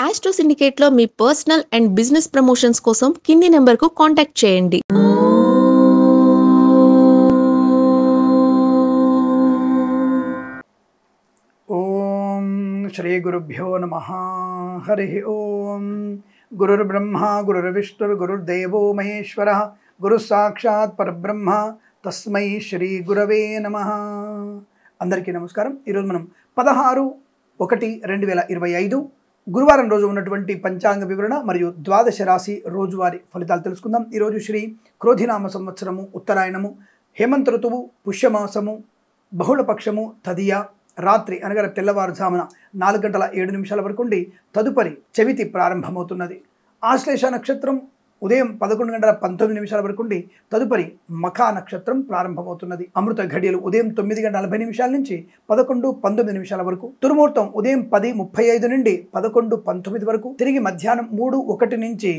Astro సిండికేట్లో మీ personal and business promotions కోసం కింది నెంబర్కు కాంటాక్ట్ చేయండి. ఓం శ్రీ గురుభ్యో నమః. హరి ఓం. గురుర్బ్రహ్మ గురుర్విష్ణుర్ గురుర్దేవో మహేశ్వరః గురు సాక్షాత్ పరబ్రహ్మ తస్మై శ్రీ గురవే నమః. అందరికీ నమస్కారం. ఈరోజు మనం 16/1/2025 గురువారం రోజు ఉన్నటువంటి పంచాంగ వివరణ మరియు ద్వాదశ రాశి రోజువారీ ఫలితాలు తెలుసుకుందాం. ఈరోజు శ్రీ క్రోధినామ సంవత్సరము, ఉత్తరాయణము, హేమంత ఋతువు, పుష్యమాసము, బహుళపక్షము, తదియ, రాత్రి అనగా తెల్లవారుజామున 4:07 వరకు ఉండి తదుపరి చవితి ప్రారంభమవుతున్నది. ఆశ్లేష నక్షత్రం ఉదయం 11:19 వరకు ఉండి తదుపరి మఖా నక్షత్రం ప్రారంభమవుతున్నది. అమృత ఘడియలు ఉదయం 9:40 నుంచి 11:19 వరకు, దుర్ముహూర్తం ఉదయం 10:35 నుండి 11:19 వరకు, తిరిగి మధ్యాహ్నం 3:01 నుంచి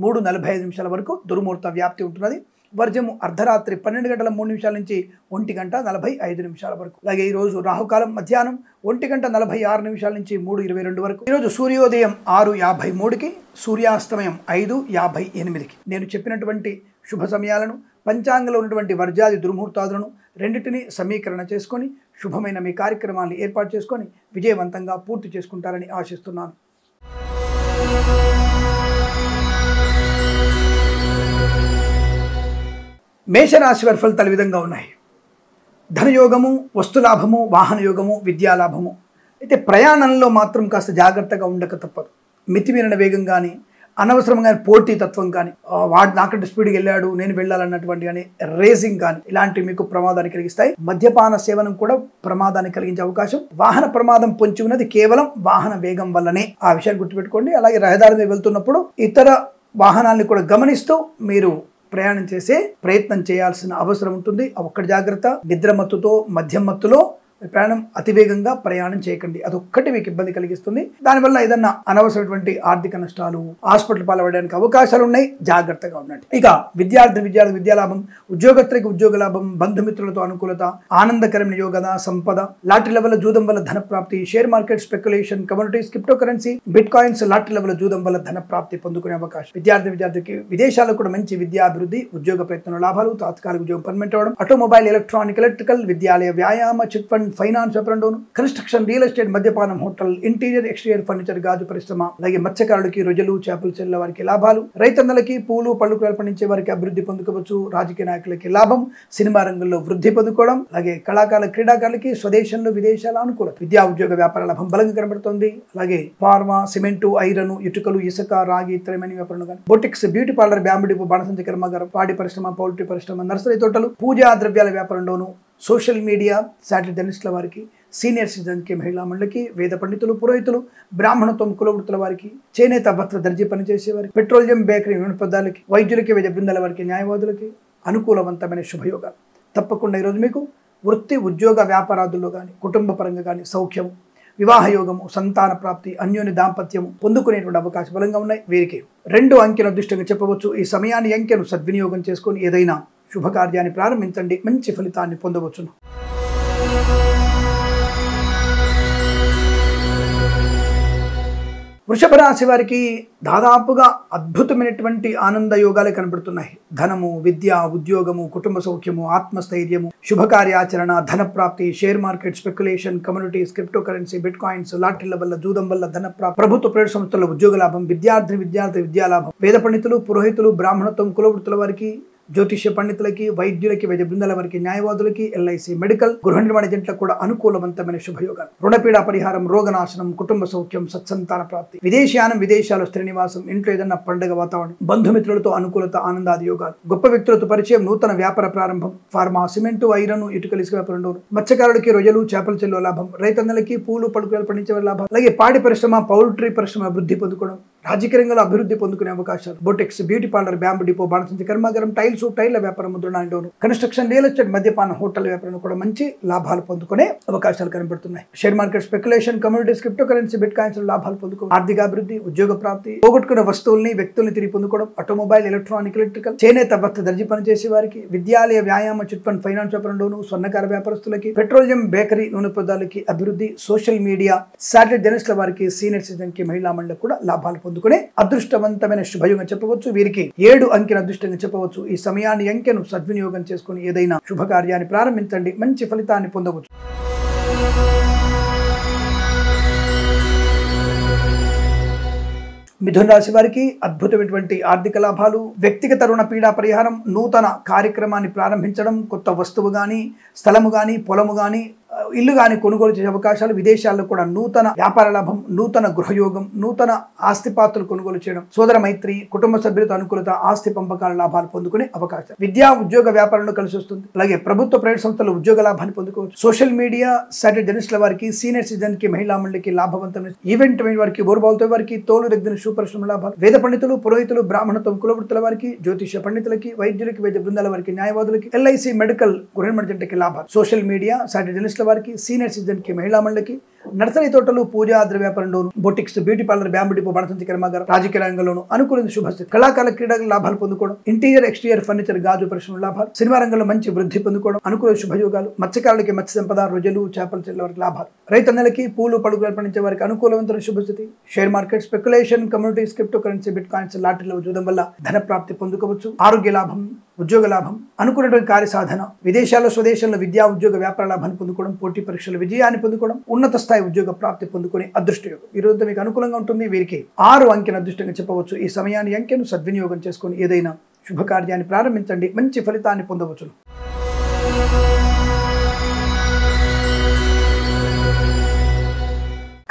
3:45 వరకు దుర్ముహూర్త వ్యాప్తి ఉంటున్నది. వర్జము అర్ధరాత్రి 12:03 నుంచి 1:45 వరకు. అలాగే ఈరోజు రాహుకాలం మధ్యాహ్నం 1:46 నుంచి 3:22 వరకు. ఈరోజు సూర్యోదయం 6:53కి, సూర్యాస్తమయం 5:58కి. నేను చెప్పినటువంటి శుభ సమయాలను, పంచాంగంలో ఉన్నటువంటి వర్జాది దుర్ముహూర్తాదులను రెండింటినీ సమీకరణ చేసుకొని శుభమైన మీ కార్యక్రమాన్ని ఏర్పాటు చేసుకొని విజయవంతంగా పూర్తి చేసుకుంటారని ఆశిస్తున్నాను. మేషరాశి వారి ఫలితాలు ఈ విధంగా ఉన్నాయి. ధనయోగము, వస్తులాభము, వాహన యోగము, విద్యాలాభము. అయితే ప్రయాణంలో మాత్రం కాస్త జాగ్రత్తగా ఉండక తప్పదు. మితిమీరిన వేగం కానీ, అనవసరంగా పోటీతత్వం కానీ, వాడు నాకంటే స్పీడ్కి వెళ్ళాడు నేను వెళ్ళాలన్నటువంటి కానీ, రేసింగ్ కానీ, ఇలాంటివి మీకు ప్రమాదాన్ని కలిగిస్తాయి. మద్యపాన సేవనం కూడా ప్రమాదాన్ని కలిగించే అవకాశం. వాహన ప్రమాదం పొంచి ఉన్నది కేవలం వాహన వేగం వల్లనే. ఆ విషయాన్ని గుర్తుపెట్టుకోండి. అలాగే రహదారి మీద వెళ్తున్నప్పుడు ఇతర వాహనాలను కూడా గమనిస్తూ మీరు ప్రయాణం చేసే ప్రయత్నం చేయాల్సిన అవసరం ఉంటుంది. ఒక్కటి జాగ్రత్త, నిద్రమత్తుతో, మద్యం మత్తులో ప్రయాణం అతివేగంగా ప్రయాణం చేయకండి. అదొక్కటి మీకు ఇబ్బంది కలిగిస్తుంది. దానివల్ల ఏదన్నా అనవసరమైనటువంటి ఆర్థిక నష్టాలు, హాస్పిటల్ పాల్పడడానికి అవకాశాలు ఉన్నాయి. జాగ్రత్తగా ఉండండి. ఇక విద్యార్థులకు విద్యాలాభం, ఉద్యోగస్తులకు ఉద్యోగ లాభం, బంధుమిత్రులతో అనుకూలత, ఆనందకరమైన యోగద, సంపద, లాటరీ లెవెల్ జూదం వల్ల ధన ప్రాప్తి, share market speculation, commodities, crypto currency, bitcoins, lottery level జూదం వల్ల ధన ప్రాప్తి పొందుకునే అవకాశం. విద్యార్థికి విదేశాల్లో కూడా మంచి విద్యాభివృద్ధి, ఉద్యోగ ప్రయత్నంలో లాభాలు, తాత్కాలిక ఉద్యోగం పర్మనెంట్ అవ్వడం, ఆటోమొబైల్, ఎలక్ట్రానిక్, ఎలక్ట్రికల్, విద్యాలయ, వ్యాయామ, చిట్ ఫండ్, ఫైనాన్స్, వ్యాపారం, కన్స్ట్రక్షన్, రియల్ ఎస్టేట్, మద్యపానం, హోటల్, ఇంటీరియర్, ఎక్స్టీరియర్ ఫర్నిచర్, గాజు పరిశ్రమ, అలాగే మత్స్యకారులకి, రొయ్యలు, చేపలు చెల్లెల వారికి లాభాలు, రైతన్నలకి, పూలు పళ్ళు పండించే వారికి అభివృద్ధి పొందుకోవచ్చు. రాజకీయ నాయకులకి లాభం, సినిమా రంగంలో వృద్ధి పొందుకోవడం, అలాగే కళాకారుల, క్రీడాకారులకి స్వదేశంలో విదేశాల అనుకూలత. విద్యా ఉద్యోగ వ్యాపార లాభం బలంగా కనబడుతోంది. అలాగే ఫార్మా, సిమెంటు, ఐరన్, ఇటుకలు, ఇసుక, రాగి, ఇతరమైన వ్యాపారం కానీ, boutiques, beauty parlour, bamboo depot, బాణసంచి కర్మాగారం, పాడి పరిశ్రమ, పౌల్ట్రీ పరిశ్రమ, నర్సరీ తోటలు, పూజా ద్రవ్యాల వ్యాపారంలోను, సోషల్ మీడియా, శాటిలైట్ జర్నలిస్టుల వారికి, సీనియర్ సిటిజన్కి, మహిళా మండలికి, వేద పండితులు, పురోహితులు, బ్రాహ్మణత్వం, కులవృత్తుల వారికి, చేనేత, వస్త్ర దర్జీ పనిచేసే వారికి, పెట్రోలియం, బేకరీ, విమాన పదార్థాలకి, వైద్యులకి, వైద్య బృందాల వారికి, న్యాయవాదులకి అనుకూలవంతమైన శుభయోగాలు. తప్పకుండా ఈరోజు మీకు వృత్తి, ఉద్యోగ, వ్యాపారాదుల్లో కానీ, కుటుంబ పరంగా కానీ సౌఖ్యము, వివాహ యోగము, సంతాన ప్రాప్తి, అన్యోన్య దాంపత్యము పొందుకునేటువంటి అవకాశం బలంగా ఉన్నాయి. వీరికి 2 అంకెను అదృష్టంగా చెప్పవచ్చు. ఈ సమయాన్ని, అంకెను సద్వినియోగం చేసుకొని ఏదైనా శుభకార్యాన్ని ప్రారంభించండి. మంచి ఫలితాన్ని పొందవచ్చును. వృషభ రాశి వారికి దాదాపుగా అద్భుతమైనటువంటి ఆనంద యోగాలే కనబడుతున్నాయి. ధనము, విద్య, ఉద్యోగము, కుటుంబ సౌఖ్యము, ఆత్మస్థైర్యము, శుభకార్యాచరణ, ధన ప్రాప్తి, share market speculation, commodities, crypto currency, bitcoins, లాటరీల వల్ల జూదం వల్ల ధన ప్రాప్తి, ప్రభుత్వ ప్రైవేట్ సంస్థల ఉద్యోగ లాభం, విద్యార్థి విద్యాలాభం, వేద పండితులు, పురోహితులు, బ్రాహ్మణత్వం, కులవృత్తుల వారికి, జ్యోతిష్య పండితులకి, వైద్యులకి, వైద్య బృందాల వారికి, న్యాయవాదులకి, ఎల్ఐసి, మెడికల్, గృహ నిర్మాణ ఏజెంట్లకు కూడా అనుకూలవంతమైన శుభయోగాలు. రుణపీడ పరిహారం, రోగనాశనం, కుటుంబ సౌఖ్యం, సత్సంతాన ప్రాప్తి, విదేశానం, విదేశాలు స్థిర నివాసం, ఇంట్లో ఏదన్నా పండుగ వాతావరణం, బంధుమిత్రులతో అనుకూలత, ఆనందాది యోగాలు, గొప్ప వ్యక్తులతో పరిచయం, నూతన వ్యాపార ప్రారంభం, ఫార్మా, సిమెంటు, ఐరన్, ఇటుకలు, ఇసుక వ్యాపారం, మత్స్యకారులకి, రొయ్యలు, చేపల చెల్లు లాభం, రైతన్నలకి, పూలు పళ్ళు పండించే లాభం, అలాగే పాడి పరిశ్రమ, పౌల్ట్రీ పరిశ్రమ అభివృద్ధి పొందుకోవడం, రాజకీయ రంగంలో అభివృద్ధి పొందుకునే అవకాశాలు, boutiques, beauty parlour, bamboo depot, బాణసంచి కర్మాగారం, టైల్ల వ్యాపారం, ముద్రణాలు, కన్స్ట్రక్షన్, రియల్ ఎస్టేట్, మద్యపాన, హోటల్ వ్యాపారం కూడా మంచి లాభాలు పొందుకునే అవకాశాలు కనబడుతున్నాయి. Share market, speculation, communities, crypto currency, bitcoins లాభాలు పొందుకోవడం, ఆర్థిక అభివృద్ధి, ఉద్యోగ ప్రాప్తి, పోగొట్టుకున్న వస్తువుల్ని, వ్యక్తుల్ని తిరిగి పొందుకోవడం, ఆటోమొబైల్, ఎలక్ట్రానిక్, ఎలక్ట్రికల్, చేనేత, వస్త్ర, దర్జీ పనిచేసే వారికి, విద్యాలయ, వ్యాయామ, చిట్ ఫండ్, ఫైనాన్స్ వ్యాపారంలోను, స్వర్ణకార వ్యాపారస్తులకి, పెట్రోలియం, బేకరీ, నూనె పదార్థాలకి అభివృద్ధి, సోషల్ మీడియా, శాటిలైట్ జర్నలిస్టుల వారికి, సీనియర్ సిటిజన్ కి, మహిళా మండలికి కూడా లాభాలు పొందుకునే అదృష్టవంతమైన శుభయోగం చెప్పవచ్చు. వీరికి 7 అంకెను అదృష్టంగా చెప్పవచ్చు. ఈ సమయాన్ని అంకెను సద్వినియోగం చేసుకుని ఏదైనా శుభకార్యాన్ని ప్రారంభించండి, మంచి ఫలితాన్ని పొందవచ్చు. మిథున రాశి వారికి అద్భుతమైనటువంటి ఆర్థిక లాభాలు, వ్యక్తిగత రుణ పీడా పరిహారం, నూతన కార్యక్రమాన్ని ప్రారంభించడం, కొత్త వస్తువు కానీ, స్థలము కానీ, పొలము కానీ, ఇల్లు కానీ కొనుగోలు చేసే అవకాశాలు, విదేశాల్లో కూడా నూతన వ్యాపార లాభం, నూతన గృహయోగం, నూతన ఆస్తిపాత్రలు కొనుగోలు చేయడం, సోదర మైత్రి, కుటుంబ సభ్యులతో అనుకూలత, ఆస్తి పంపకాల లాభాలు పొందుకునే అవకాశం. విద్యా, ఉద్యోగ వ్యాపారంలో కలిసి వస్తుంది. అలాగే ప్రభుత్వ, ప్రైవేట్ సంస్థలు ఉద్యోగ లాభాన్ని పొందుకోవచ్చు. సోషల్ మీడియా, శాటిలైట్ జర్నలిస్టుల వారికి, సీనియర్ సిటిజన్ కి, మహిళా మండలికి లాభవంతమైన ఈవెంట్ వారికి, బోరుబావులతో వారికి, తోలు దగ్గర పరిశ్రమ లాభాలు, వేద పండితులు, పురోహితులు, బ్రాహ్మణత్వం, కులవృత్తుల వారికి, జ్యోతిష పండితులకి, వైద్యులకి, వైద్య బృందాల వారికి, న్యాయవాదులకి, ఎల్ఐసి, మెడికల్, గృహ లాభాలు. సోషల్ మీడియా, శాటిలైట్ జర్నలిస్టుల వారికి, సీనియర్ సిటిజన్ కి, మహిళా మండలికి, నర్సరీ తోటలు, పూజా ద్రవ్య వ్యాపారంలోను, boutiques, beauty parlour, bamboo depot, బాణసంచి కర్మాగారం, రాజకీయ రంగంలోను అనుకూలమైన శుభస్థితి, కళాకారుల, క్రీడల లాభాలు పొందుకోవడం, ఇంటీరియర్, ఎక్స్టీరియర్ ఫర్నిచర్, గాజు పరిశ్రమ లాభాలు, సినిమా రంగంలో మంచి వృద్ధి పొందుకోవడం, అనుకూల శుభయోగాలు, మత్స్యకారులకి మత్స్య సంపద, రొయ్యలు, చేపల చెల్లెల వారికి లాభాలు, రైతన్నలకి, పూలు, పడుగులు పండించే వారికి అనుకూలవంతమైన శుభస్థితి. Share market, speculation, communities, crypto currency, bitcoins, లాటరీలో చూడడం వల్ల ధన ప్రాప్తి పొందుకోవచ్చు. ఆరోగ్య లాభం, ఉద్యోగ లాభం, అనుకున్నటువంటి కార్యసాధన, విదేశాల్లో, స్వదేశంలో విద్యా, ఉద్యోగ వ్యాపార లాభాన్ని పొందుకోవడం, పోటీ పరీక్షల విజయాన్ని పొందుకోవడం, ఉన్నత స్థాయి ఉద్యోగ ప్రాప్తి పొందుకునే అదృష్టయోగం ఈ రోజు మీకు అనుకూలంగా ఉంటుంది. వీరికి 6 అంకెను అదృష్టంగా చెప్పవచ్చు. ఈ సమయాన్ని అంకెను సద్వినియోగం చేసుకుని ఏదైనా శుభకార్యాన్ని ప్రారంభించండి, మంచి ఫలితాన్ని పొందవచ్చును.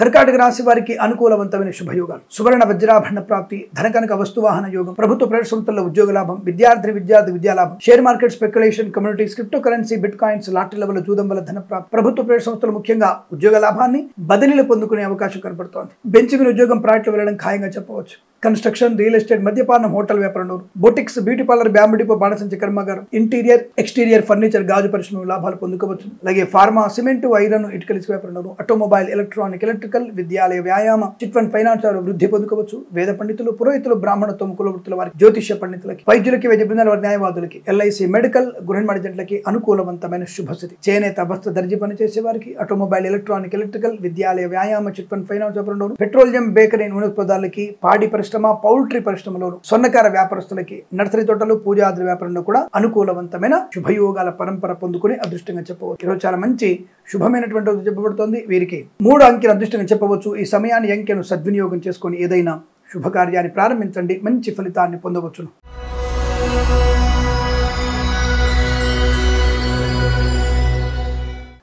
కర్కాటక రాశి వారికి అనుకూలవంతమైన శుభయోగాలు, సువర్ణ వజ్రాభరణ ప్రాప్తి, ధనకనక వస్తువాహన యోగం, ప్రభుత్వ ప్రైవేట్ సంస్థల్లో ఉద్యోగ లాభం, విద్యార్థి విద్యా లాభం, share market, speculation, communities, crypto currency, bitcoins, lottery level జూదం వల్ల ధన ప్రాప్తి, ప్రభుత్వ ప్రైవేట్ సంస్థలు ముఖ్యంగా ఉద్యోగ లాభాన్ని, బదిలీలు పొందుకునే అవకాశం కనబడుతోంది. బెంచ్ మీద ఉద్యోగం, ప్రాజెక్టులు వెళ్ళడం ఖాయంగా చెప్పవచ్చు. కన్స్ట్రక్షన్, రియల్ ఎస్టేట్, మద్యపానం, హోటల్ వ్యాపారంలో, boutiques, beauty parlour, bamboo depot, బాణసంచి కర్మాగారం, ఇంటీరియర్, ఎక్స్టీరియర్ ఫర్నిచర్, గాజు పరిశ్రమ లాభాలు పొందుకోవచ్చు. అలాగే ఫార్మా, సిమెంట్, ఐరన్, ఇటుకల వ్యాపారంలో, ఆటోమొబైల్, ఎలక్ట్రానిక్, ఎలక్ట్రికల్, విద్యాలయ, వ్యాయామ, చిట్ ఫండ్, ఫైనాన్స్ వృద్ధి పొందుకోవచ్చు. వేద పండితులు, పురోహితులు, బ్రాహ్మణత్వం, కులవృత్తుల వారికి, జ్యోతిష పండితులకి, వైద్యులకి, వైద్య బృందాల న్యాయవాదులకి, ఎల్ఐసి, మెడికల్, గృహ మడిజెంట్లకి అనుకూలవంతమైన శుభస్థితి. చేనేత, వస్త్ర, దర్జీ పనిచేసే వారికి, ఆటోమొబైల్, ఎలక్ట్రానిక్, ఎలక్ట్రికల్, విద్యాలయ, వ్యాయామ, చిట్ ఫండ్, ఫైనాన్స్ వ్యాపారంలో, పెట్రోలియం, బేకరీ, నూనె పదార్థాలకి, పాడి పరిశ్రమ, పౌల్ట్రీ పరిశ్రమలోను, స్వర్ణకార వ్యాపారస్తులకి, నర్సరీ తోటలు, పూజాద్రి వ్యాపారంలో కూడా అనుకూలవంతమైన శుభయోగాల పరంపర పొందుకుని అదృష్టంగా చెప్పవచ్చు. ఈరోజు చాలా మంచి శుభమైనటువంటి రోజు చెప్పబడుతోంది. వీరికి 3 అంకెను అదృష్టంగా చెప్పవచ్చు. ఈ సమయాన్ని అంకెను సద్వినియోగం చేసుకుని ఏదైనా శుభకార్యాన్ని ప్రారంభించండి, మంచి ఫలితాన్ని పొందవచ్చును.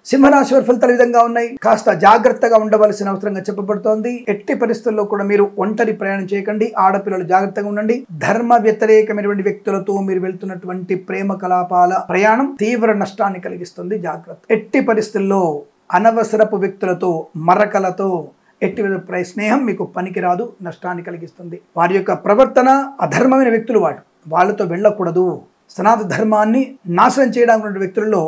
సింహరాశి వారి ఫలితాలు విధంగా ఉన్నాయి. కాస్త జాగ్రత్తగా ఉండవలసిన అవసరంగా చెప్పబడుతోంది. ఎట్టి పరిస్థితుల్లో కూడా మీరు ఒంటరి ప్రయాణం చేయకండి. ఆడపిల్లలు జాగ్రత్తగా ఉండండి. ధర్మ వ్యతిరేకమైనటువంటి వ్యక్తులతో మీరు వెళ్తున్నటువంటి ప్రేమ కలాపాల ప్రయాణం తీవ్ర నష్టాన్ని కలిగిస్తుంది. జాగ్రత్త. ఎట్టి పరిస్థితుల్లో అనవసరపు వ్యక్తులతో, మరకలతో ఎట్టి స్నేహం మీకు పనికిరాదు, నష్టాన్ని కలిగిస్తుంది. వారి యొక్క ప్రవర్తన అధర్మమైన వ్యక్తులు, వాళ్ళతో వెళ్ళకూడదు. సనాతన ధర్మాన్ని నాశనం చేయడానికి వ్యక్తులలో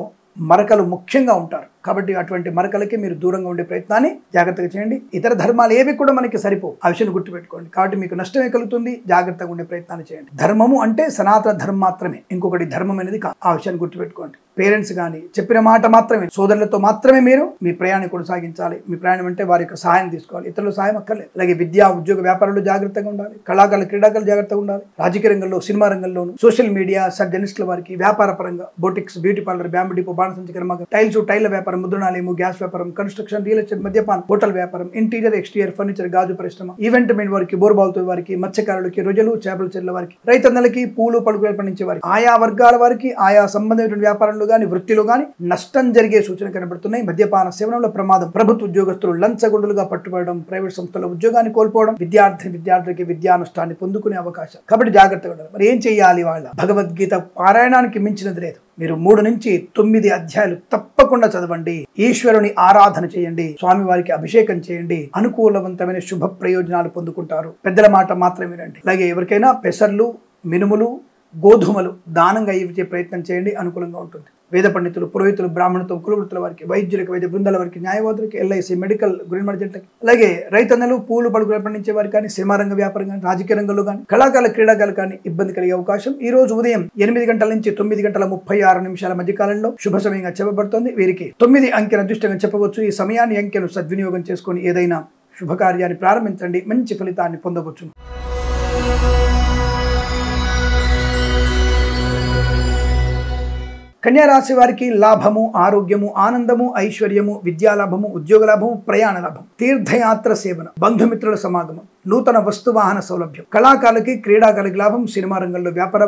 మరకలు ముఖ్యంగా ఉంటారు. కాబట్టి అటువంటి మరకలకి మీరు దూరంగా ఉండే ప్రయత్నాన్ని జాగ్రత్తగా చేయండి. ఇతర ధర్మాలు ఏవి కూడా మనకి సరిపో, ఆ విషయాన్ని గుర్తుపెట్టుకోండి. కాబట్టి మీకు నష్టమే కలుగుతుంది. జాగ్రత్తగా ఉండే ప్రయత్నాన్ని చేయండి. ధర్మము అంటే సనాతన ధర్మం మాత్రమే, ఇంకొకటి ధర్మం అనేది కాదు. ఆ విషయాన్ని గుర్తుపెట్టుకోండి. పేరెంట్స్ కానీ చెప్పిన మాట మాత్రమే, సోదరులతో మాత్రమే మీరు మీ ప్రయాణం కొనసాగించాలి. మీ ప్రయాణం అంటే వారి యొక్క సహాయం తీసుకోవాలి, ఇతరుల సహాయం అక్కర్లేదు. అలాగే విద్యా, ఉద్యోగ వ్యాపారంలో జాగ్రత్తగా ఉండాలి. కళాకారులు, క్రీడాకారులు జాగ్రత్తగా ఉండాలి. రాజకీయ రంగంలో, సినిమా రంగంలోను, సోషల్ మీడియా, జర్నలిస్టుల వారికి, వ్యాపార పరంగా boutiques, beauty parlour, bamboo depot, బాణసంచి కర్మాగారం, టైల్ల వ్యాపారం, ముద్రణాలయము, గ్యాస్ వ్యాపారం, కన్స్ట్రక్షన్, రియల్ ఎస్టేట్, మద్యపాన్, హోటల్ వ్యాపారం, ఇంటీరియర్, ఎక్స్టీరియర్ ఫర్నిచర్, గాజు పరిశ్రమ, ఈవెంట్ వారికి, బోర్బావులతో వారికి, మత్స్యకారులకి, రొయ్యలు, చేపల చెర్ల వారికి, రైతన్నలకి, పూలు, పడుగులు పండించే వారికి, ఆయా వర్గాల వారికి ఆయా సంబంధమైన వ్యాపారంలో గాని, వృత్తిలో గాని నష్టం జరిగే సూచన కనబడుతున్నాయి. మద్యపాన సేవనంలో ప్రమాదం, ప్రభుత్వ ఉద్యోగస్తులు లంచగొండులుగా పట్టుబడడం, ప్రైవేట్ సంస్థల ఉద్యోగాన్ని కోల్పోవడం, విద్యార్థికి విద్యా నష్టాన్ని పొందుకునే అవకాశం. కాబట్టి జాగ్రత్తగా ఉండాలి. మరి ఏం చేయాలి? భగవద్గీత పారాయణానికి మించినది లేదు. మీరు 3 నుంచి 9 అధ్యాయాలు తప్పకుండా చదవండి. అవ్వండి, ఈశ్వరుని ఆరాధన చేయండి, స్వామివారికి అభిషేకం చేయండి, అనుకూలవంతమైన శుభ ప్రయోజనాలు పొందుకుంటారు. పెద్దల మాట మాత్రం వినండి. అలాగే ఎవరికైనా పెసర్లు, మినుములు, గోధుమలు దానంగా ఇచ్చే ప్రయత్నం చేయండి, అనుకూలంగా ఉంటుంది. వేద పండితులు, పురోహితులు, బ్రాహ్మణులతో కులవృత్తుల వారికి, వైద్యులకు, వైద్య బృందాల వారికి, న్యాయవాదులకి, ఎల్ఐసి, మెడికల్, గృహ జంటకి, అలాగే రైతన్నలు, పూలు పలుకులు పండించే వారికి కానీ, సినిమారంగ వ్యాపారం కానీ, రాజకీయ రంగంలో కానీ, కళాకారుల, క్రీడాకారులు కానీ ఇబ్బంది కలిగే అవకాశం ఈ రోజు ఉదయం 8 గంటల నుంచి 9 గంటల 36 నిమిషాల మధ్య కాలంలో శుభ సమయంగా చెప్పబడుతోంది. వీరికి 9 అంకెను అదృష్టంగా చెప్పవచ్చు. ఈ సమయాన్ని, అంకెను సద్వినియోగం చేసుకొని ఏదైనా శుభకార్యాన్ని ప్రారంభించండి, మంచి ఫలితాన్ని పొందవచ్చు. కన్యా రాశి వారికి లాభము, ఆరోగ్యము, ఆనందము, ఐశ్వర్యము, విద్యాలాభము, ఉద్యోగ లాభము, ప్రయాణ లాభం, తీర్థయాత్ర సేవన, బంధుమిత్రుల సమాగమం, నూతన వస్తువాహన సౌలభ్యం, కళాకారులకి, క్రీడాకారులకి లాభం, సినిమా రంగంలో వ్యాపార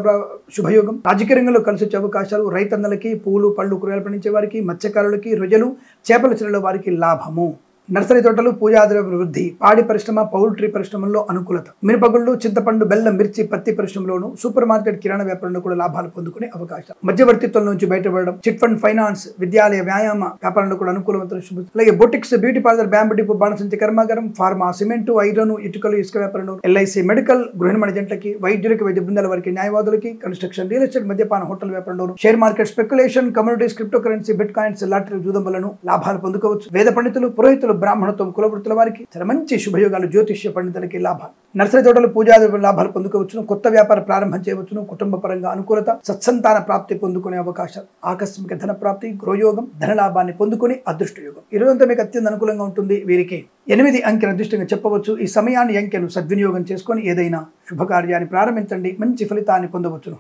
శుభయోగం, రాజకీయ రంగంలో కలిసి వచ్చే అవకాశాలు, రైతన్నలకి, పూలు పళ్ళు కూరగాయలు పండించే వారికి, మత్స్యకారులకి, రొయ్యలు, చేపల చెరువుల వారికి లాభము, నర్సరీ తోటలు, పూజాద్రవ్య వృద్ధి, పాడి పరిశ్రమ, పౌల్ట్రీ పరిశ్రమల్లో అనుకూలత, మిరపగుళ్ళు, చింతపండు, బెల్లం, మిర్చి, పత్తి పరిశ్రమలోను, సూపర్ మార్కెట్, కిరాణా వ్యాపారంలో కూడా లాభాలు పొందుకునే అవకాశం, మధ్యవర్తిత్వం నుంచి బయటపడడం, చిట్ ఫండ్ ఫైనాన్స్, విద్యాలయ, వ్యాయామ వ్యాపారంలో కూడా అనుకూలవంతుల శుభ. అలాగే boutiques, beauty parlour, bamboo depot, బాణసంచి కర్మాగారం, ఫార్మా, సిమెంటు, ఐరన్, ఇటుకలు, ఇసుక వ్యాపారంలో, ఎల్ఐసి, మెడికల్, గృహ జంటలకి, వైద్యులకి, వైద్య బృందాల వారికి, న్యాయవాదులకి, కన్స్ట్రక్షన్, రియల్ ఎస్టేట్, మద్యపాన, హోటల్ వ్యాపారంలోను, share market, speculation, communities, crypto currency, bitcoins, lottery, జూదం వలను లాభాలు పొందుకోవచ్చు. వేద పండితులు, పురోహితులు, బ్రాహ్మణత్వం, కులవృత్తుల వారికి చాలా మంచి శుభయోగాలు, జ్యోతిష్య పండితులకి లాభాలు, నర్సరీ తోటలు, పూజా లాభాలు పొందుకోవచ్చును, కొత్త వ్యాపార ప్రారంభం చేయవచ్చును, కుటుంబ పరంగా అనుకూలత, సత్సంతాన ప్రాప్తి పొందుకునే అవకాశాలు, ఆకస్మిక ధన ప్రాప్తి, గృహయోగం, ధనలాభాన్ని పొందుకుని అదృష్ట యోగం. ఈ రోజంతా మీకు అత్యంత అనుకూలంగా ఉంటుంది. వీరికి 8 అంకెను అదృష్టంగా చెప్పవచ్చు. ఈ సమయాన్ని, అంకెను సద్వినియోగం చేసుకొని ఏదైనా శుభకార్యాన్ని ప్రారంభించండి, మంచి ఫలితాన్ని పొందవచ్చును.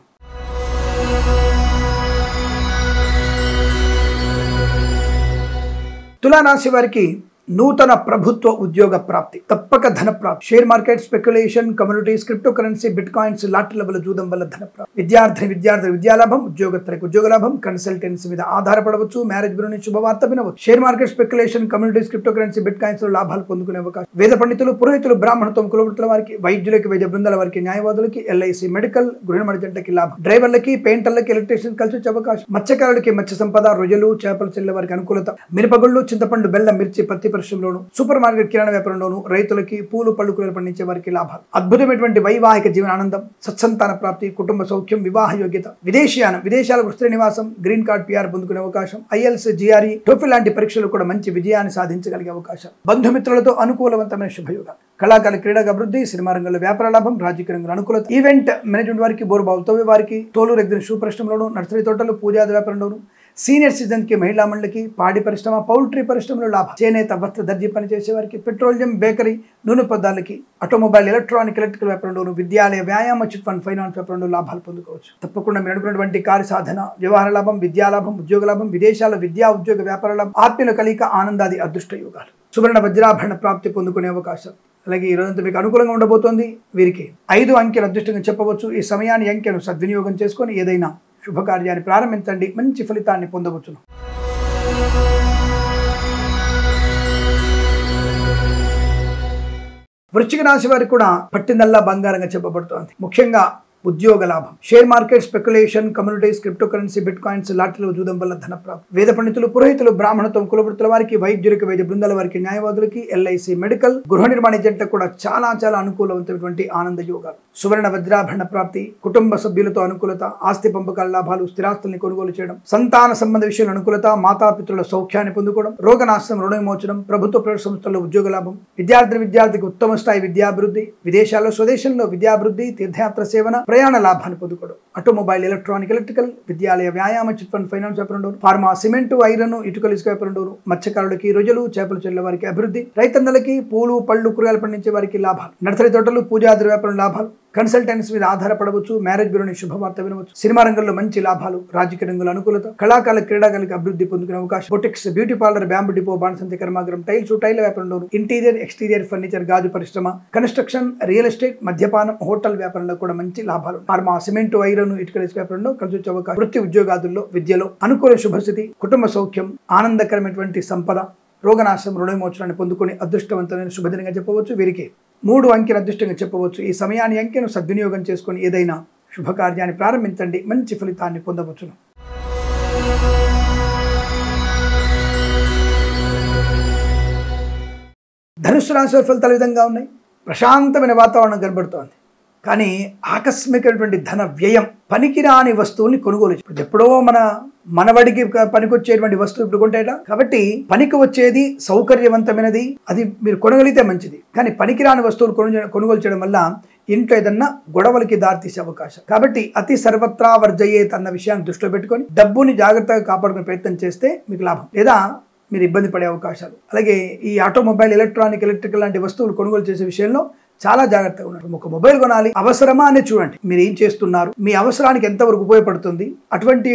తులారాశి వారికి నూతన ప్రభుత్వ ఉద్యోగ ప్రాప్తి, తప్పక ధన ప్రాప్తి, share market, speculation, communities, crypto currency, bitcoins, లాటరీల వల్ల జూదం వల్ల ధన ప్రాప్తి, విద్యార్థి విద్యాలాభం, ఉద్యోగత్రకు ఉద్యోగ లాభం, కన్సల్టెన్సీ మీద ఆధారపడవచ్చు, మ్యారేజ్ బ్యూరో నుంచి శుభవార్త వినవచ్చు, share market, speculation, communities, crypto currency, bit coins లో లాభాలు పొందుకునే అవకాశం, వేద పండితులు, పురోహితులు, బ్రాహ్మణత్వం, కులవృత్తుల వారికి, వైద్యులకి, వైద్య బృందాల వారికి, న్యాయవాదులకి, ఎల్ఐసి, మెడికల్, గృహ జంటకి లాభం, డ్రైవర్లకి, పెయింటర్లకి, ఎలక్ట్రీషియన్ కలిసి వచ్చే అవకాశం, మత్స్యకారులకి, మత్స్య సంపద, రొయ్యలు, చేపల చెల్లెల వారికి అనుకూలత, మిరపగుళ్ళు, చింతపండు, బెల్లం, మిర్చి, పత్తి పరిశ్రమలోను, సూపర్ మార్కెట్, కిరాణా వ్యాపారంలోను, రైతులకి, పూలు పళ్ళు కూరలు పండించే వారికి లాభాలు, అద్భుతమైనటువంటి వైవాహిక జీవన ఆనందం, సత్సంతాన ప్రాప్తి, కుటుంబ సౌఖ్యం, వివాహ యోగ్యత, విదేశీయానం, విదేశాలకు స్థిర నివాసం, గ్రీన్ కార్డ్, పిఆర్ పొందుకునే అవకాశం, ఐఎల్స్, జిఆర్ఈ, టోఫిల్ లాంటి పరీక్షలు కూడా మంచి విజయాన్ని సాధించగలిగే అవకాశం, బంధుమిత్రులతో అనుకూలవంతమైన శుభయోగం, కళాకారుల, క్రీడా అభివృద్ధి, సినిమా రంగంలో వ్యాపార లాభం, రాజకీయ రంగంలో అనుకూలత, ఈవెంట్ మేనేజ్మెంట్ వారికి, బోరుబావులు తవ్వే వారికి, తోలు రెగ్గిన షూ పరిశ్రమలోను, నర్సరీ తోటలు, పూజాది వ్యాపారంలోను, సీనియర్ సిటిజన్ కి, మహిళా మండలికి, పాడి పరిశ్రమ, పౌల్ట్రీ పరిశ్రమలో లాభం, చేనేత, వస్త్ర, దర్జీ పనిచేసే వారికి, పెట్రోలియం, బేకరీ, నూనె పదార్థాలకి, ఆటోమొబైల్, ఎలక్ట్రికల్ వ్యాపారంలోను, విద్యాలయ, వ్యాయామ, చిట్ ఫండ్ ఫైనాన్స్ వ్యాపారంలో లాభాలు పొందుకోవచ్చు. తప్పకుండా మీరు అనుకున్నటువంటి కార్య సాధన, వ్యవహార లాభం, విద్యాలాభం, ఉద్యోగ లాభం, విదేశాల విద్యా, ఉద్యోగ, వ్యాపార లాభం, ఆత్మీయుల కలిక, ఆనందాది అదృష్ట యోగాలు, సువర్ణ వజ్రాభరణ ప్రాప్తి పొందుకునే అవకాశం. అలాగే ఈ రోజంతా మీకు అనుకూలంగా ఉండబోతోంది. వీరికి 5 అంకెను అదృష్టంగా చెప్పవచ్చు. ఈ సమయాన్ని, అంకెను సద్వినియోగం చేసుకొని ఏదైనా శుభకార్యాన్ని ప్రారంభించండి, మంచి ఫలితాన్ని పొందవచ్చును. వృశ్చిక రాశి వారికి కూడా పట్టిందల్లా బంగారంగా చెప్పబడుతోంది. ముఖ్యంగా ఉద్యోగ లాభం, share market, speculation, communities, crypto currency, bitcoins, లాటరీలో జూదం వల్ల ధన ప్రాప్తి, వేద పండితులు, పురోహితులు, బ్రాహ్మణత్వం, కులవృత్తుల వారికి, వైద్యులకి, వైద్య బృందాల వారికి, న్యాయవాదులకి, ఎల్ఐసి, మెడికల్, గృహ నిర్మాణ జంటకు కూడా చాలా అనుకూలవంతమైనటువంటి ఆనంద యోగాలు, సువర్ణ వజ్రాభరణ ప్రాప్తి, కుటుంబ సభ్యులతో అనుకూలత, ఆస్తి పంపకాల లాభాలు, స్థిరాస్తుల్ని కొనుగోలు చేయడం, సంతాన సంబంధ విషయాల అనుకూలత, మాతాపితృల సౌఖ్యాన్ని పొందుకోవడం, రోగనాశనం, రుణ విమోచనం, ప్రభుత్వ ప్రైవేట్ సంస్థల్లో ఉద్యోగ లాభం, విద్యార్థికి ఉత్తమ స్థాయి విద్యాభివృద్ధి, విదేశాల్లో, స్వదేశంలో విద్యాభివృద్ధి, తీర్థయాత్ర సేవన, ప్రయాణ లాభాన్ని పొందుకోవడం, ఆటోమొబైల్, ఎలక్ట్రికల్, విద్యాలయ, వ్యాయామ, చిట్ ఫండ్ ఫైనాన్స్ వ్యాపారంలోను, ఫార్మా, సిమెంటు, ఐరన్, ఇటుకలు, ఇసుక వ్యాపారంలోను, మత్స్యకారులకి, రొయ్యలు, చేపల చెల్లెల వారికి అభివృద్ధి, రైతన్నలకి, పూలు పళ్ళు కూరగాయలు పండించే వారికి లాభాలు, నర్సరీ తోటలు, పూజాది వ్యాపారం లాభాలు, కన్సల్టెన్సీ మీద ఆధారపడవచ్చు, మ్యారేజ్ బ్యూరోని శుభవార్త వినవచ్చు, సినిమా రంగంలో మంచి లాభాలు, రాజకీయ రంగంలో అనుకూలత, కళాకారుల, క్రీడాకారులకు అభివృద్ధి పొందుకునే అవకాశం, boutiques, beauty parlour, bamboo depot, బాణసంచి కర్మాగారం, టైల్ వ్యాపారంలోను, ఇంటీరియర్, ఎక్స్టీరియర్ ఫర్నిచర్, గాజు పరిశ్రమ, కన్స్ట్రక్షన్, రియల్ ఎస్టేట్, మద్యపానం, హోటల్ వ్యాపారంలో కూడా మంచి లాభాలు, ఫార్మా, సిమెంటు, ఐరన్, ఇటుకల వ్యాపారంలో కలిసి వచ్చే అవకాశం, వృత్తి ఉద్యోగాదుల్లో, విద్యలో అనుకూల శుభస్థితి, కుటుంబ సౌఖ్యం, ఆనందకరమైనటువంటి సంపద, రోగనాశనం, రుణ విమోచనాన్ని పొందుకుని అదృష్టవంతమైన శుభదినంగా చెప్పవచ్చు. వీరికి 3 అంకెను అదృష్టంగా చెప్పవచ్చు. ఈ సమయాన్ని, అంకెను సద్వినియోగం చేసుకొని ఏదైనా శుభకార్యాన్ని ప్రారంభించండి, మంచి ఫలితాన్ని పొందవచ్చును. ధనుస్సు రాశి వారి ఫలితాలు ఈ విధంగా ఉన్నాయి. ప్రశాంతమైన వాతావరణం కనబడుతోంది. కానీ ఆకస్మికమైనటువంటి ధన వ్యయం, పనికిరాని వస్తువుల్ని కొనుగోలు. ఎప్పుడో మనవడికి పనికొచ్చేటువంటి వస్తువు ఇప్పుడు కొంటేట. కాబట్టి పనికి వచ్చేది సౌకర్యవంతమైనది, అది మీరు కొనగలిగితే మంచిది. కానీ పనికిరాని వస్తువులు కొనుగోలు చేయడం వల్ల ఇంట్లో ఏదన్నా గొడవలకి దారితీసే అవకాశం. కాబట్టి అతి సర్వత్రా వర్జయేత్ అన్న విషయాన్ని దృష్టిలో పెట్టుకొని డబ్బుని జాగ్రత్తగా కాపాడుకునే ప్రయత్నం చేస్తే మీకు లాభం, లేదా మీరు ఇబ్బంది పడే అవకాశాలు. అలాగే ఈ ఆటోమొబైల్, ఎలక్ట్రికల్ లాంటి వస్తువులు కొనుగోలు చేసే విషయంలో చాలా జాగ్రత్తగా ఉన్నారు. ఒక మొబైల్ కొనాలి, అవసరమా అనేది చూడండి. మీరు ఏం చేస్తున్నారు, మీ అవసరానికి ఎంతవరకు ఉపయోగపడుతుంది, అటువంటి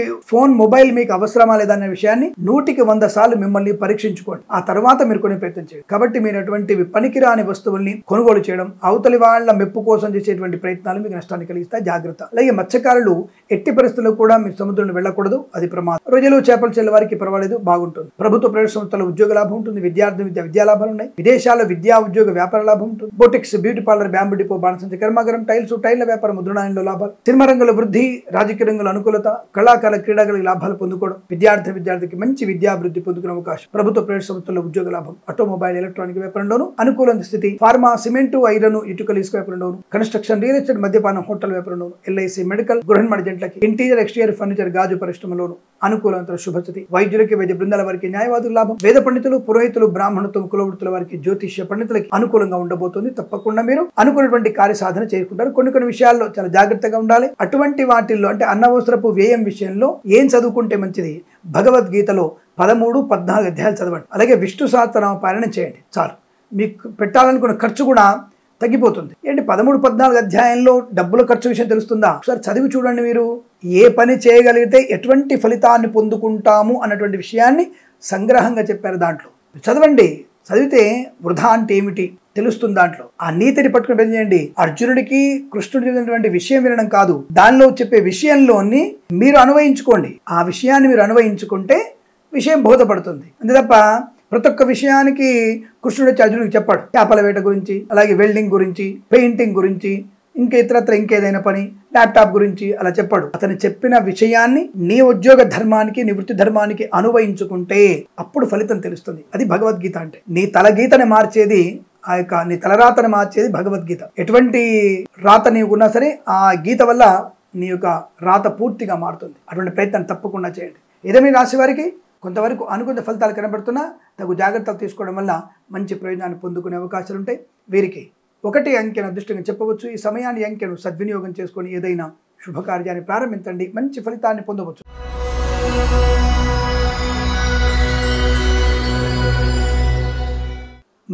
మొబైల్ మీకు అవసరమా లేదా అనే విషయాన్ని 100కి 100 సార్లు మిమ్మల్ని పరీక్షించుకోండి. ఆ తర్వాత మీరు కొనే ప్రయత్నం చేయండి. కాబట్టి మీరు అటువంటి పనికిరాని వస్తువుల్ని కొనుగోలు చేయడం, అవతలి వాళ్ళ మెప్పు కోసం చేసేటువంటి ప్రయత్నాలు మీకు నష్టాన్ని కలిగిస్తాయి. జాగ్రత్త. అలాగే మత్స్యకారులు ఎట్టి పరిస్థితుల్లో కూడా మీరు సముద్రంలో వెళ్ళకూడదు, అది ప్రమాదం. రొయ్యలు, చేపలు చెల్లె వారికి పర్వాలేదు, బాగుంటుంది. ప్రభుత్వ ప్రైవేట్ సంస్థల ఉద్యోగ లాభం ఉంటుంది. విద్యా లాభాలు ఉన్నాయి. విదేశాల్లో విద్యా ఉద్యోగ వ్యాపార లాభం ఉంటుంది. Boutiques, beauty parlour, bamboo depot, బాణసంచి కర్మాగారం, టైర్ల వ్యాపారం, ముద్రణాయంలో లాభాలు, సినిమా రంగంలో వృద్ధి, రాజకీయ రంగంలో అనుకూలత, కళాకారుల క్రీడాగల లాభాలు పొందుకోవడం, విద్యార్థికి మంచి విద్యాభివృద్ధి పొందుకునే అవకాశం, ప్రభుత్వ ప్రైవేట్ సంస్థల్లో ఉద్యోగ లాభం, ఆటోమొబైల్, ఎలక్ట్రానిక్ వ్యాపారంలోను అనుకూల స్థితి, ఫార్మా, సిమెంటు, ఐరన్, ఇటుకలు, ఇసుక వ్యాపారంలోను, కన్స్ట్రక్షన్, రియల్ ఎస్టేట్, మద్యపానం, హోటల్ వ్యాపారంలోను, ఎల్ఐసి, మెడికల్, గృహ జంట్లకి, ఇంటీరియర్, ఎక్స్టీరియర్ ఫర్నిచర్, గాజు పరిశ్రమలోను అనుకూలంతో శుభస్థితి, వైద్యులకి, వైద్య బృందాల వారికి, న్యాయవాదుల లాభం, వేద పండితులు, పురోహితులు, బ్రాహ్మణత్వం, కులవృత్తుల వారికి, జ్యోతిష్య పండితులకి అనుకూలంగా ఉండబోతుంది. తప్పకుండా మీరు అనుకున్నటువంటి కార్యసాధన చేసుకుంటారు. కొన్ని విషయాల్లో చాలా జాగ్రత్తగా ఉండాలి. అటువంటి వాటిల్లో అంటే అనవసరపు వ్యయం విషయంలో ఏం చదువుకుంటే మంచిది, భగవద్గీతలో 13, 14 అధ్యాయాలు చదవండి. అలాగే విష్ణు సహస్రనామ పారాయణం చేయండి. చాలు, మీకు పెట్టాలనుకున్న ఖర్చు కూడా తగ్గిపోతుంది. ఏంటి 13, 14 అధ్యాయంలో డబ్బుల ఖర్చు విషయం తెలుస్తుందా? ఒకసారి చదివి చూడండి. మీరు ఏ పని చేయగలిగితే ఎటువంటి ఫలితాన్ని పొందుకుంటాము అన్నటువంటి విషయాన్ని సంగ్రహంగా చెప్పారు దాంట్లో. చదవండి. చదివితే వృధా అంటే ఏమిటి తెలుస్తుంది. దాంట్లో ఆ నీతిని పట్టుకుని పని చేయండి. అర్జునుడికి కృష్ణుడికి చెందినటువంటి విషయం వినడం కాదు, దానిలో చెప్పే విషయంలోని మీరు అన్వయించుకోండి. ఆ విషయాన్ని మీరు అన్వయించుకుంటే విషయం బోధపడుతుంది. అంతే తప్ప ప్రతి ఒక్క విషయానికి కృష్ణుడు వచ్చి అర్జునుడికి చెప్పాడు. చేపల వేట గురించి, అలాగే వెల్డింగ్ గురించి, పెయింటింగ్ గురించి, ఇంకా ఇతరత్ర ఇంకేదైనా పని, ల్యాప్టాప్ గురించి అలా చెప్పాడు. అతను చెప్పిన విషయాన్ని నీ ఉద్యోగ ధర్మానికి, నీ వృత్తి ధర్మానికి అనువయించుకుంటే అప్పుడు ఫలితం తెలుస్తుంది. అది భగవద్గీత అంటే. నీ తలగీతని మార్చేది, నీ తలరాతను మార్చేది భగవద్గీత. ఎటువంటి రాత నీకున్నా సరే ఆ గీత వల్ల నీ యొక్క రాత పూర్తిగా మారుతుంది. అటువంటి ప్రయత్నం తప్పకుండా చేయండి. ఏదేమి రాశి వారికి కొంతవరకు అనుకున్న ఫలితాలు కనబడుతున్నా తగు జాగ్రత్తలు తీసుకోవడం వల్ల మంచి ప్రయోజనాన్ని పొందుకునే అవకాశాలు ఉంటాయి. వీరికి 1 అంకెను అదృష్టంగా చెప్పవచ్చు. ఈ సమయాన్ని అంకెను సద్వినియోగం చేసుకొని ఏదైనా శుభకార్యాన్ని ప్రారంభించండి, మంచి ఫలితాన్ని పొందవచ్చు.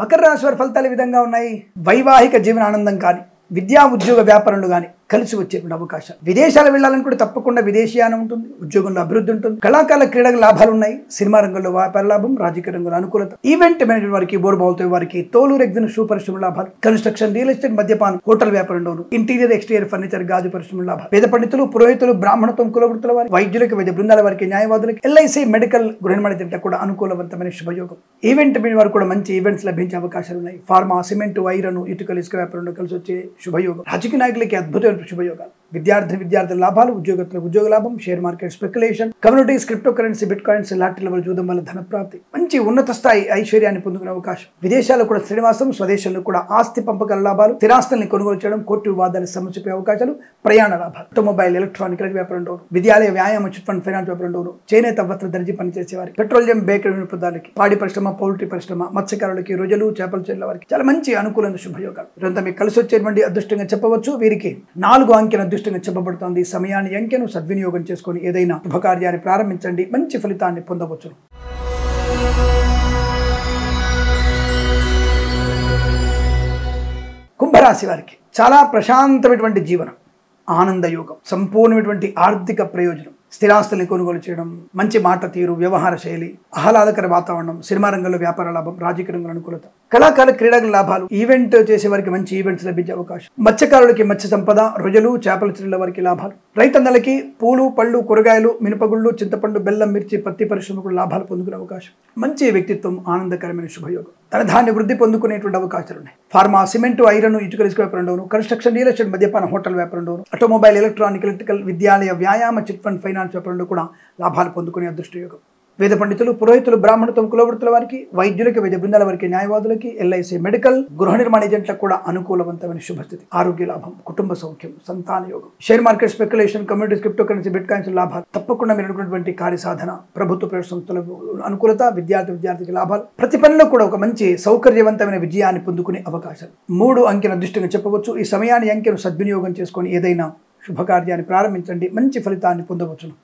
మకర రాశి వారి ఫలితాలు ఈ విధంగా ఉన్నాయి. వైవాహిక జీవన ఆనందం కానీ, విద్యా ఉద్యోగ వ్యాపారంలో కానీ కలిసి వచ్చేటువంటి అవకాశం. విదేశాలు వెళ్ళాలనుకుంటే తప్పకుండా విదేశీయానం ఉంటుంది, ఉద్యోగంలో అభివృద్ధి ఉంటుంది, కళాకారుల క్రీడల లాభాలు ఉన్నాయి, సినిమా రంగంలో వ్యాపార లాభం, రాజకీయ రంగంలో అనుకూలత, ఈవెంట్ మేనేజ్మెంట్ వారికి, బోర్బావుతో వారికి, తోలు రెగ్జిన్ షూ పరిశ్రమ లాభాలు, కన్స్ట్రక్షన్, రియల్ ఎస్టేట్, మద్యపానం, హోటల్ వ్యాపారంలోను, ఇంటీరియర్, ఎక్స్టీరియర్ ఫర్నిచర్, గాజు పరిశ్రమ లాభాలు, వేద పండితులు, పురోహితులు, బ్రాహ్మణత్వం, కులవృత్తుల వారి, వైద్యులకి, వైద్య బృందాల వారికి, న్యాయవాదులకి, ఎల్ఐసి, మెడికల్, గృహ జంట కూడా అనుకూలవంతమైన శుభయోగం. ఈవెంట్ మీద వారు కూడా మంచి ఈవెంట్స్ లభించే అవకాశాలు ఉన్నాయి. ఫార్మా, సిమెంట్, ఐరన్, ఇటుకలు, ఇసుక వ్యాపారంలో కలిసి వచ్చే శుభయోగం. రాజకీయ నాయకులకి అద్భుతమైన శుభయోగాలు. విద్యార్థుల లాభాలు, ఉద్యోగస్తులకు ఉద్యోగ లాభం, share market speculation, communities, crypto currency, bitcoins, lottery level చూడడం వల్ల ధన ప్రాప్తి, మంచి ఉన్నత స్థాయి ఐశ్వర్యాన్ని పొందుకునే అవకాశం. విదేశాల్లో కూడా శ్రీనివాసం, స్వదేశంలో కూడా ఆస్తి పంపకాల లాభాలు, స్థిరాస్తుల్ని కొనుగోలు చేయడం, కోర్టు వివాదాన్ని సమస్యపే అవకాశాలు, ప్రయాణ లాభాలు, ఆటోమొబైల్, ఎలక్ట్రానిక్ వ్యాపారంలో, విద్యాలయ, వ్యాయామ, చిట్ ఫండ్, ఫైనాన్స్ వ్యాపారంలో, చేనేత వస్త్ర దర్జీ పనిచేసే వారికి, పెట్రోలియం, బేకరీ వినియోగదారులకి, పాడి పరిశ్రమ, పౌల్ట్రీ పరిశ్రమ, మత్స్యకారులకి, రొయ్యలు, చేపలు చెల్లె వారికి చాలా మంచి అనుకూలమైన శుభయోగాలు. ఇదంతా మీకు కలిసి వచ్చేటువంటి అదృష్టంగా చెప్పవచ్చు. వీరికి 4 అంకెను అదృష్టంగా చెప్పబడుతోంది. సమయాన్ని అంకెను సద్వినియోగం చేసుకొని ఏదైనా శుభకార్యాన్ని ప్రారంభించండి, మంచి ఫలితాన్ని పొందవచ్చు. కుంభరాశి వారికి చాలా ప్రశాంతమైనటువంటి జీవనం, ఆనందయోగం, సంపూర్ణమైనటువంటి ఆర్థిక ప్రయోజనం, స్థిరాస్తుల్ని కొనుగోలు చేయడం, మంచి మాట తీరు, వ్యవహార శైలి, ఆహ్లాదకర వాతావరణం, సినిమా రంగంలో వ్యాపార లాభం, రాజకీయ రంగంలో అనుకూలత, కళాకారుల క్రీడల లాభాలు, ఈవెంట్ చేసే వారికి మంచి ఈవెంట్స్ లభించే అవకాశం, మత్స్యకారులకి మత్స్య సంపద, రొయ్యలు, చేపల చెల్లెల వారికి లాభాలు, రైతన్నలకి పూలు, పళ్ళు, కూరగాయలు, మినపగుళ్ళు, చింతపండు, బెల్లం, మిర్చి, పత్తి పరిశ్రమకు లాభాలు పొందుకునే అవకాశం, మంచి వ్యక్తిత్వం, ఆనందకరమైన శుభయోగం, ధనధాన్య వృద్ధి పొందుకునేటువంటి అవకాశాలు ఉన్నాయి. ఫార్మా, సిమెంటు, ఐరన్, ఇటుకల, ఇసుక వ్యాపారంలోను, కన్స్ట్రక్షన్, రియల్ ఎస్టేట్, మద్యపాన, హోటల్ వ్యాపారంలోను, ఆటోమొబైల్, ఎలక్ట్రానిక్, ఎలక్ట్రికల్, విద్యాలయ, వ్యాయామ, చిట్ ఫండ్, ఫైనాన్స్ వ్యాపారంలో కూడా లాభాలు పొందుకునే అదృష్టయోగం. వేద పండితులు, పురోహితులు, బ్రాహ్మణత్వం, కులవృత్తుల వారికి, వైద్యులకి, వైద్య బృందాల వారికి, న్యాయవాదులకి, ఎల్ఐసి, మెడికల్, గృహ నిర్మాణ ఏజెంట్లకు కూడా అనుకూలవంతమైన శుభస్థితి. ఆరోగ్య లాభం, కుటుంబ సౌఖ్యం, సంతాన యోగం, share market, speculation, communities, crypto currency, bitcoins లాభాలు. తప్పకుండా మీరు అనుకున్నటువంటి కార్యసాధన, ప్రభుత్వ ప్రైవేట్ సంస్థలకు అనుకూలత, విద్యార్థికి లాభాలు. ప్రతి పనిలో కూడా ఒక మంచి సౌకర్యవంతమైన విజయాన్ని పొందుకునే అవకాశాలు. 3 అంకెను అదృష్టంగా చెప్పవచ్చు. ఈ సమయాన్ని అంకెను సద్వినియోగం చేసుకొని ఏదైనా శుభకార్యాన్ని ప్రారంభించండి, మంచి ఫలితాన్ని పొందవచ్చును.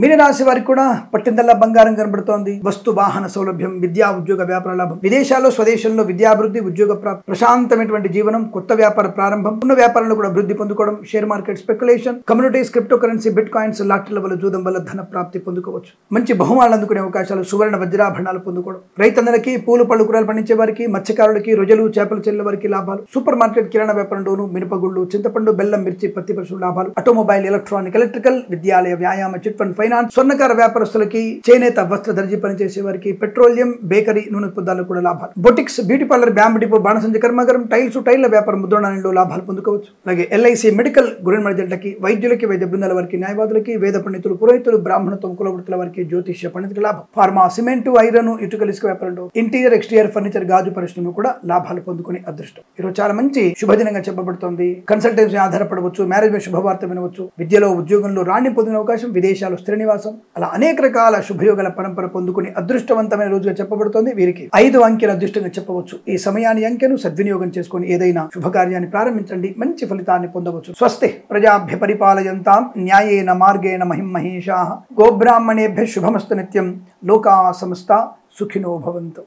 మీనరాశి వారికి కూడా పట్టిందల్లా బంగారం కనబడుతోంది. వస్తు వాహన సౌలభ్యం, విద్యా ఉద్యోగ వ్యాపార లాభం, విదేశాల్లో స్వదేశంలో విద్యాభివృద్ధి, ఉద్యోగ ప్రశాంతమైనటువంటి జీవనం, కొత్త వ్యాపార ప్రారంభం, ఉన్న వ్యాపారంలో కూడా అభివృద్ధి పొందుకోవడం, share market, speculation, communities, crypto currency, bitcoins, లాటరీల వల్ల, జూదం వల్ల ధన ప్రాప్తి పొందుకోవచ్చు. మంచి బహుమానాలు అందుకునే అవకాశాలు, సువర్ణ వజ్రాభరణాలు పొందుకోవడం. రైతన్నలకి, పూలు పళ్ళు కూరలు పండించే వారికి, మత్స్యకారులకి, రొయ్యలు చేపలు చెల్లెల వారికి లాభాలు. సూపర్ మార్కెట్, కిరాణా వ్యాపారంలోను మినపగుళ్ళు, చింతపండు, బెల్లం, మిర్చి, పత్తి పరిశ్రమ లాభాలు. ఆటోమొబైల్, ఎలక్ట్రానిక్, ఎలక్ట్రికల్, విద్యాలయ, వ్యాయామ, చిట్ ఫండ్, ఫైనాన్స్, స్వర్ణకార వ్యాపారస్తులకి, చేనేత వస్త్ర దర్జీ పనిచేసే వారికి, పెట్రోలియం, బేకరీ, నూనె పదార్థాలకు కూడా లాభాలు. Boutiques, beauty parlour, bamboo depot, బాణసంచ కర్మాగారం, టైల్ల వ్యాపారం, ముద్రణాలలో లాభాలు పొందుకోవచ్చు. అలాగే ఎల్ఐసి, మెడికల్, గృహ నిర్మాణ ఏజెంట్లకి, వైద్యులకి, వైద్య బృందాల వారికి, న్యాయవాదులకి, వేద పండితులు, పురోహితులు, బ్రాహ్మణత్వం, కులవృత్తుల వారికి, జ్యోతిష్య పండితుల లాభం. ఫార్మా, సిమెంటు, ఐరన్, ఇటుకల ఇసుక వ్యాపారంలో, ఇంటీరియర్, ఎక్స్టీరియర్ ఫర్నిచర్, గాజు పరిశ్రమ కూడా లాభాలు పొందుకునే అదృష్టం. ఈరోజు చాలా మంచి శుభదినంగా చెప్పబడుతోంది. కన్సల్టెన్సీ ఆధారపడవచ్చు, మ్యారేజ్ మీద శుభవార్త వినవచ్చు, విద్యలో, ఉద్యోగంలో రాణి పొందిన అవకాశం, విదేశాలు స్థిర నివాసం, అలా అనేక రకాల శుభయోగాల పరంపర పొందుకుని అదృష్టవంతమైన రోజుగా చెప్పబడుతోంది. వీరికి 5 అంకెల అదృష్టంగా చెప్పవచ్చు. ఈ సమయాన్ని అంకెను సద్వినియోగం చేసుకుని ఏదైనా శుభకార్యాన్ని ప్రారంభించండి, మంచి ఫలితాన్ని పొందవచ్చు. స్వస్తి ప్రజాభ్య పరిపాలయంతాం న్యాయేన మార్గేణ మహిం మహేషాః. గోబ్రాహ్మణేభ్య శుభమస్తు నిత్యం. లోకా సమస్తా సుఖినో భవంతు.